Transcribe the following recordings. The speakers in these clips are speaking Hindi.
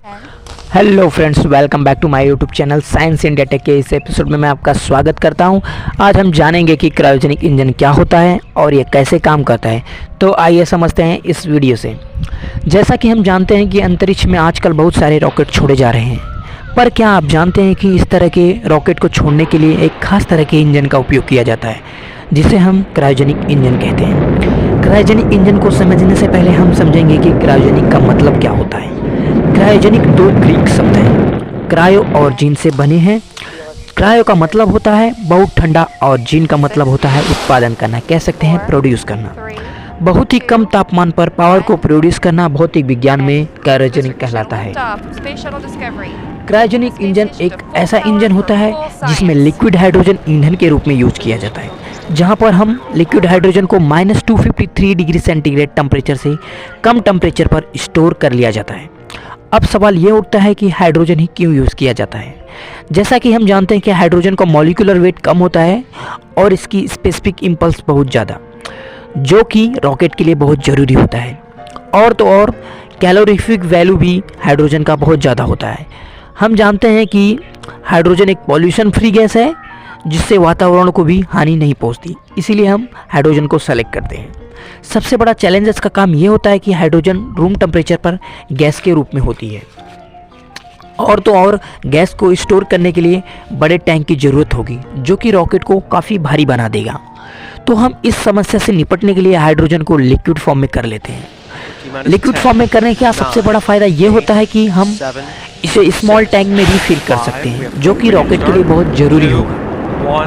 Hello friends, welcome back to my YouTube channel science India tech के इस एपिसोड में मैं आपका स्वागत करता हूं। आज हम जानेंगे कि क्रायोजेनिक इंजन क्या होता है और ये कैसे काम करता है। तो आइए समझते हैं इस वीडियो से। जैसा कि हम जानते हैं कि अंतरिक्ष में आजकल बहुत सारे रॉकेट छोड़े जा रहे हैं, पर क्या आप जानते हैं कि इस तरह के रॉकेट को छोड़ने के लिए एक खास तरह के इंजन का उपयोग किया जाता है, जिसे हम क्रायोजेनिक इंजन कहते हैं। क्रायोजेनिक इंजन को समझने से पहले हम समझेंगे कि क्रायोजेनिक का मतलब क्या होता है। क्रायोजेनिक दो ग्रीक शब्द हैं, क्रायो और जीन से बने हैं। क्रायो का मतलब होता है बहुत ठंडा और जीन का मतलब होता है उत्पादन करना, कह सकते हैं प्रोड्यूस करना। बहुत ही कम तापमान पर पावर को प्रोड्यूस करना भौतिक विज्ञान में क्रायोजेनिक कहलाता है। क्रायोजेनिक इंजन एक ऐसा इंजन होता है जिसमें लिक्विड हाइड्रोजन ईंधन के रूप में यूज किया जाता है, जहां पर हम लिक्विड हाइड्रोजन को -253 डिग्री सेंटीग्रेड टेम्परेचर से कम टेम्परेचर पर स्टोर कर लिया जाता है। अब सवाल ये उठता है कि हाइड्रोजन ही क्यों यूज़ किया जाता है। जैसा कि हम जानते हैं कि हाइड्रोजन का मॉलिक्यूलर वेट कम होता है और इसकी स्पेसिफिक इम्पल्स बहुत ज़्यादा, जो कि रॉकेट के लिए बहुत ज़रूरी होता है। और तो और कैलोरीफिक वैल्यू भी हाइड्रोजन का बहुत ज़्यादा होता है। हम जानते हैं कि हाइड्रोजन एक पॉल्यूशन फ्री गैस है, जिससे वातावरण को भी हानि नहीं पहुंचती, इसीलिए हम हाइड्रोजन को सेलेक्ट करते हैं। सबसे बड़ा चैलेंजेस का काम ये होता है कि हाइड्रोजन रूम टेम्परेचर पर गैस के रूप में होती है, और तो और गैस को स्टोर करने के लिए बड़े टैंक की ज़रूरत होगी, जो कि रॉकेट को काफ़ी भारी बना देगा। तो हम इस समस्या से निपटने के लिए हाइड्रोजन को लिक्विड फॉर्म में कर लेते हैं। लिक्विड फॉर्म में करने का सबसे बड़ा फ़ायदा ये होता है कि हम इसे स्मॉल टैंक में रिफिल कर सकते हैं, जो कि रॉकेट के लिए बहुत ज़रूरी होगा।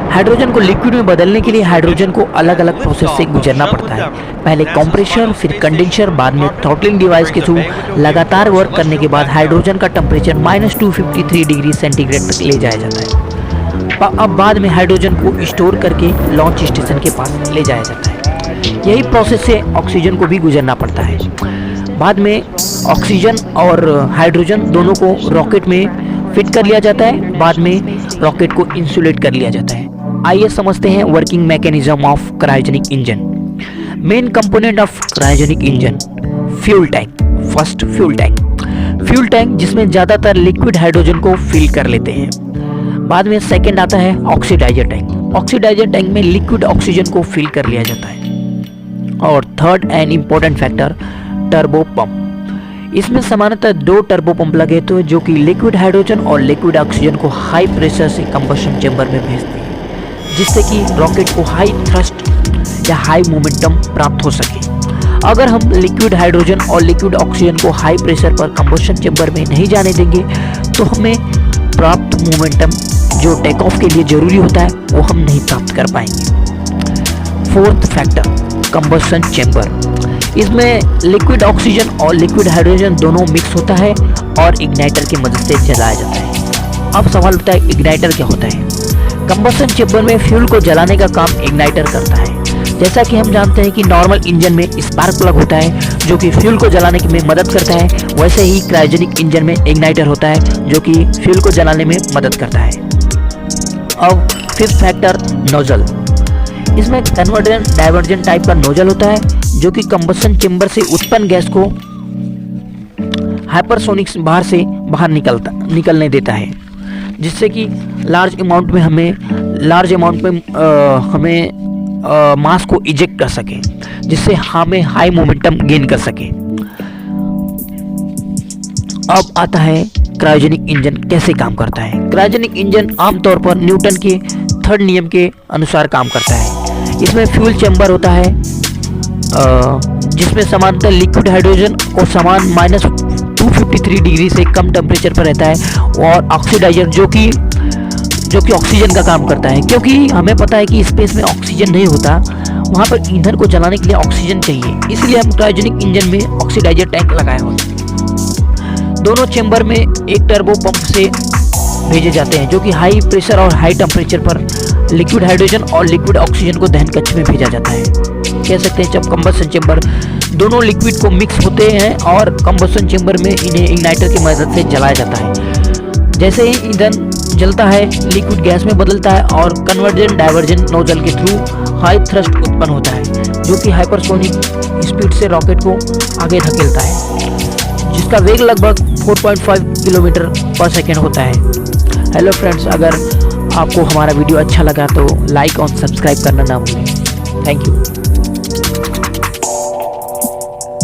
हाइड्रोजन को लिक्विड में बदलने के लिए हाइड्रोजन को अलग अलग प्रोसेस से गुजरना पड़ता है। पहले कंप्रेशर, फिर कंडेंसर, बाद में थ्रॉटलिंग डिवाइस के थ्रू लगातार वर्क करने के बाद हाइड्रोजन का टेम्परेचर -253 डिग्री सेंटीग्रेड तक ले जाया जाता है। अब बाद में हाइड्रोजन को स्टोर करके लॉन्च स्टेशन के पास ले जाया जाता है। यही प्रोसेस से ऑक्सीजन को भी गुजरना पड़ता है। बाद में ऑक्सीजन और हाइड्रोजन दोनों को रॉकेट में फिट कर लिया जाता है। बाद में रॉकेट को इंसुलेट कर लिया जाता है। आइए समझते हैं working mechanism of cryogenic engine. Main component of cryogenic engine, fuel tank. First fuel tank जिसमें ज़्यादातर लिक्विड हाइड्रोजन को फिल कर लेते हैं। बाद में सेकंड आता है ऑक्सीडाइजर टैंक। ऑक्सीडाइजर टैंक में लिक्विड ऑक्सीजन को फिल कर लिया जाता है। और third and important factor, turbo pump. इसमें सामान्यतः 2 टर्बो पंप लगे तो जो कि लिक्विड हाइड्रोजन और लिक्विड ऑक्सीजन को हाई प्रेशर से कंबशन चेंबर में भेजते हैं, जिससे कि रॉकेट को हाई थ्रस्ट या हाई मोमेंटम प्राप्त हो सके। अगर हम लिक्विड हाइड्रोजन और लिक्विड ऑक्सीजन को हाई प्रेशर पर कंबशन चेंबर में नहीं जाने देंगे तो हमें प्राप्त मोमेंटम जो टेक ऑफ के लिए जरूरी होता है वो हम नहीं प्राप्त कर पाएंगे। Fourth factor, combustion chamber. इसमें लिक्विड ऑक्सीजन और लिक्विड हाइड्रोजन दोनों मिक्स होता है और इग्नाइटर की मदद से जलाया जाता है। अब सवाल उठता है, इग्नाइटर क्या होता है। कंबशन चेंबर में फ्यूल को जलाने का काम इग्नाइटर करता है। जैसा कि हम जानते हैं कि नॉर्मल इंजन में स्पार्क प्लग होता है जो कि फ्यूल को जलाने में मदद करता है, वैसे ही क्रायोजेनिक इंजन में इग्नाइटर होता है जो कि फ्यूल को जलाने में मदद करता है। अब फिफ्थ फैक्टर, नोजल। इसमें कन्वर्जेंट डाइवर्जेंट टाइप का नोजल होता है जो कि कंबशन चेंबर से उत्पन्न गैस को हाइपरसोनिक बाहर निकलने देता है, जिससे कि लार्ज अमाउंट में हमें मास को इजेक्ट कर सके, जिससे हमें हाई मोमेंटम गेन कर सके। अब आता है क्रायोजेनिक इंजन कैसे काम करता है। क्रायोजेनिक इंजन आमतौर पर न्यूटन के 3rd नियम के अनुसार काम करता है। इसमें फ्यूल चेंबर होता है जिसमें समानतः लिक्विड हाइड्रोजन को समान -253 डिग्री से कम टेम्परेचर पर रहता है, और ऑक्सीडाइजर जो कि ऑक्सीजन का काम करता है, क्योंकि हमें पता है कि स्पेस में ऑक्सीजन नहीं होता, वहाँ पर ईंधन को जलाने के लिए ऑक्सीजन चाहिए, इसलिए हम क्रायोजेनिक इंजन में ऑक्सीडाइजर टैंक लगाए होते हैं। दोनों चेंबर में एक टर्बो पंप से भेजे जाते हैं जो कि हाई प्रेशर और हाई टेम्परेचर पर लिक्विड हाइड्रोजन और लिक्विड ऑक्सीजन को दहन कक्ष में भेजा जाता है। कह सकते हैं जब कंबशन चेंबर दोनों लिक्विड को मिक्स होते हैं और कंबशन चेंबर में इन्हें इग्नाइटर की मदद से जलाया जाता है। जैसे ही ईंधन जलता है, लिक्विड गैस में बदलता है और कन्वर्जेंट डाइवर्जेंट नोजल के थ्रू हाई थ्रस्ट उत्पन्न होता है, जो कि हाइपरसोनिक स्पीड से रॉकेट को आगे धकेलता है। जिसका वेग लगभग 4.5 किलोमीटर पर सेकेंड होता है। हेलो फ्रेंड्स, अगर आपको हमारा वीडियो अच्छा लगा तो लाइक और सब्सक्राइब करना ना भूलें। Thank you.